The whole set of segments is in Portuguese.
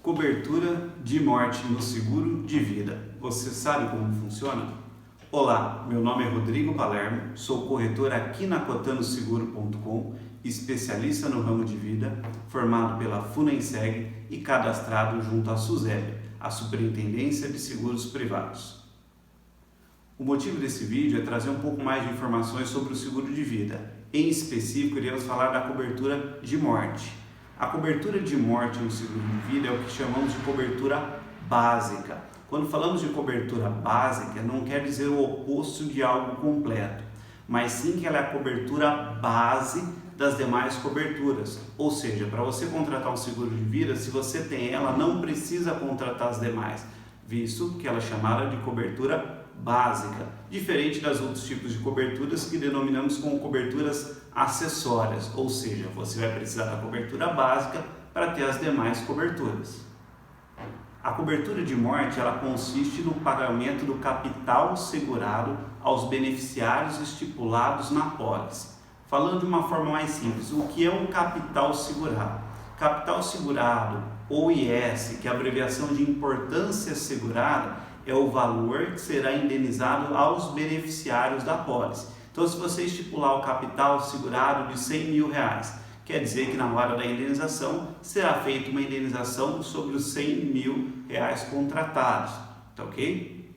Cobertura de morte no seguro de vida. Você sabe como funciona? Olá, meu nome é Rodrigo Palermo, sou corretor aqui na cotanoseguro.com, especialista no ramo de vida, formado pela Funenseg e cadastrado junto à SUSEP, a Superintendência de Seguros Privados. O motivo desse vídeo é trazer um pouco mais de informações sobre o seguro de vida. Em específico, iremos falar da cobertura de morte. A cobertura de morte no seguro de vida é o que chamamos de cobertura básica. Quando falamos de cobertura básica, não quer dizer o oposto de algo completo, mas sim que ela é a cobertura base das demais coberturas. Ou seja, para você contratar um seguro de vida, se você tem ela, não precisa contratar as demais, visto que ela é chamada de cobertura básica, diferente das outros tipos de coberturas que denominamos como coberturas acessórias, ou seja, você vai precisar da cobertura básica para ter as demais coberturas. A cobertura de morte ela consiste no pagamento do capital segurado aos beneficiários estipulados na pólice. Falando de uma forma mais simples, o que é um capital segurado? Capital segurado, ou IS, que é a abreviação de importância segurada, é o valor que será indenizado aos beneficiários da pólice. Então, se você estipular o capital segurado de R$100 mil, quer dizer que na hora da indenização será feita uma indenização sobre os R$100 mil contratados, tá ok?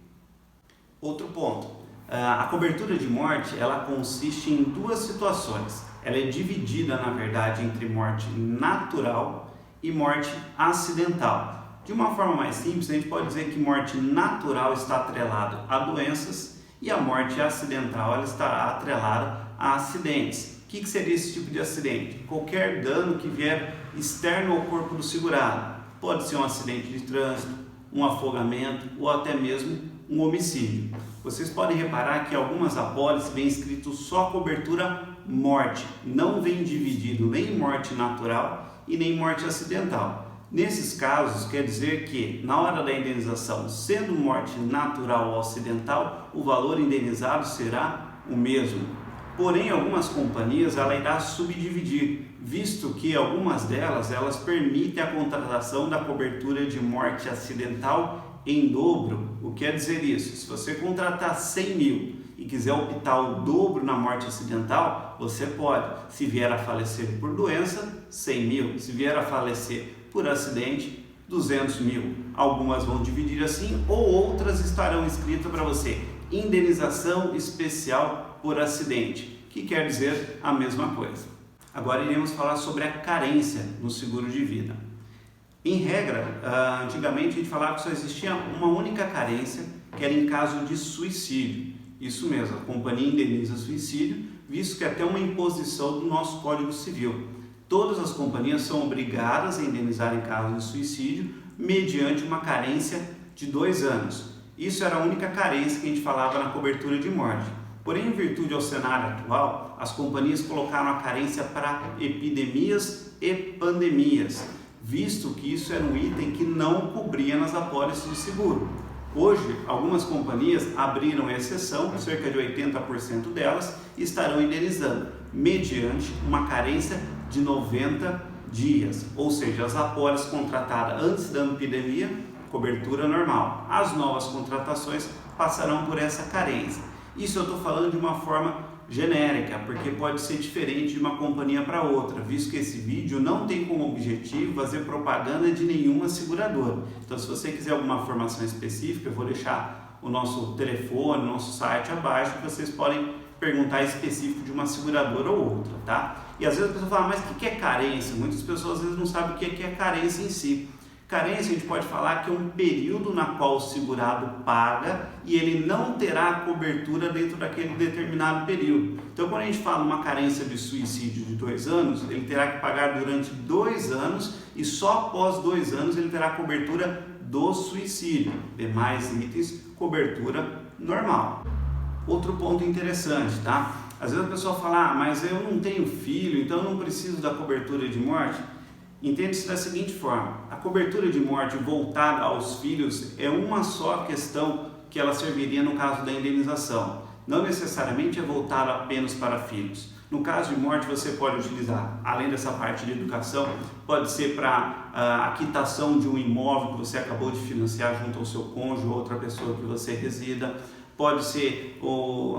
Outro ponto, a cobertura de morte ela consiste em duas situações. Ela é dividida, na verdade, entre morte natural e morte acidental. De uma forma mais simples, a gente pode dizer que morte natural está atrelada a doenças e a morte acidental ela estará atrelada a acidentes. O que seria esse tipo de acidente? Qualquer dano que vier externo ao corpo do segurado. Pode ser um acidente de trânsito, um afogamento ou até mesmo um homicídio. Vocês podem reparar que algumas apólices vem escrito só cobertura morte, não vem dividido nem morte natural e nem morte acidental. Nesses casos, quer dizer que, na hora da indenização, sendo morte natural ou acidental, o valor indenizado será o mesmo. Porém, algumas companhias ela irá subdividir, visto que algumas delas elas permitem a contratação da cobertura de morte acidental em dobro. O que quer dizer isso? Se você contratar 100 mil e quiser optar o dobro na morte acidental, você pode. Se vier a falecer por doença, 100 mil. Se vier a falecer por acidente, 200 mil. Algumas vão dividir assim ou outras estarão escritas para você. Indenização especial por acidente, que quer dizer a mesma coisa. Agora iremos falar sobre a carência no seguro de vida. Em regra, antigamente a gente falava que só existia uma única carência, que era em caso de suicídio. Isso mesmo, a companhia indeniza suicídio, visto que é até uma imposição do nosso Código Civil. Todas as companhias são obrigadas a indenizar em caso de suicídio mediante uma carência de 2 anos. Isso era a única carência que a gente falava na cobertura de morte. Porém, em virtude ao cenário atual, as companhias colocaram a carência para epidemias e pandemias, visto que isso era um item que não cobria nas apólices de seguro. Hoje, algumas companhias abriram exceção, cerca de 80% delas estarão indenizando, mediante uma carência de 90 dias, ou seja, as apólices contratadas antes da epidemia, cobertura normal. As novas contratações passarão por essa carência. Isso eu estou falando de uma forma genérica, porque pode ser diferente de uma companhia para outra, visto que esse vídeo não tem como objetivo fazer propaganda de nenhuma seguradora. Então, se você quiser alguma informação específica, eu vou deixar o nosso telefone, o nosso site abaixo, que vocês podem perguntar específico de uma seguradora ou outra, tá? E às vezes a pessoa fala, mas o que é carência? Muitas pessoas às vezes não sabem o que é carência em si. Carência a gente pode falar que é um período na qual o segurado paga e ele não terá cobertura dentro daquele determinado período. Então, quando a gente fala uma carência de suicídio de 2 anos, ele terá que pagar durante 2 anos e só após 2 anos ele terá cobertura do suicídio. Demais itens, cobertura normal. Outro ponto interessante, tá? Às vezes a pessoa fala, mas eu não tenho filho, então eu não preciso da cobertura de morte. Entende-se da seguinte forma, a cobertura de morte voltada aos filhos é uma só questão que ela serviria no caso da indenização. Não necessariamente é voltada apenas para filhos. No caso de morte, você pode utilizar, além dessa parte de educação, pode ser para a quitação de um imóvel que você acabou de financiar junto ao seu cônjuge ou outra pessoa que você resida, pode ser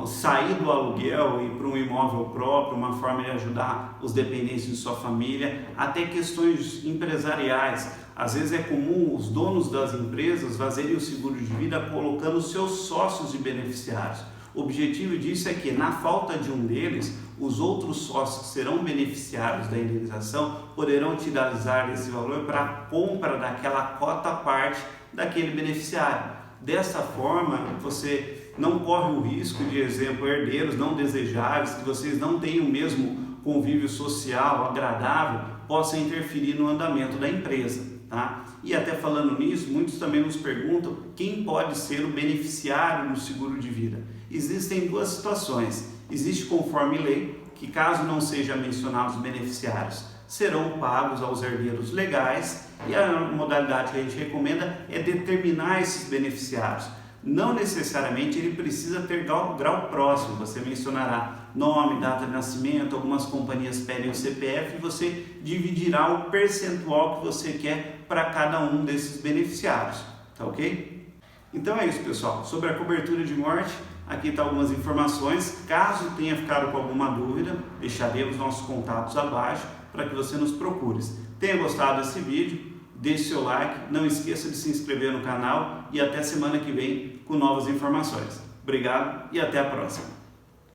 sair do aluguel e ir para um imóvel próprio, uma forma de ajudar os dependentes de sua família, até questões empresariais. Às vezes é comum os donos das empresas fazerem o seguro de vida colocando seus sócios de beneficiários. O objetivo disso é que, na falta de um deles, os outros sócios que serão beneficiários da indenização poderão utilizar esse valor para a compra daquela cota parte daquele beneficiário. Dessa forma, você não corre o risco de, exemplo, herdeiros não desejáveis, que vocês não tenham o mesmo convívio social agradável, possam interferir no andamento da empresa. Tá? E até falando nisso, muitos também nos perguntam quem pode ser o beneficiário no seguro de vida. Existem duas situações. Existe conforme lei, que caso não sejam mencionados os beneficiários, serão pagos aos herdeiros legais, e a modalidade que a gente recomenda é determinar esses beneficiários. Não necessariamente ele precisa ter grau próximo, você mencionará nome, data de nascimento, algumas companhias pedem o CPF e você dividirá o percentual que você quer para cada um desses beneficiários, tá ok? Então é isso, pessoal. Sobre a cobertura de morte, aqui estão algumas informações. Caso tenha ficado com alguma dúvida, deixaremos nossos contatos abaixo para que você nos procure. Tenha gostado desse vídeo? Deixe seu like, não esqueça de se inscrever no canal e até semana que vem com novas informações. Obrigado e até a próxima!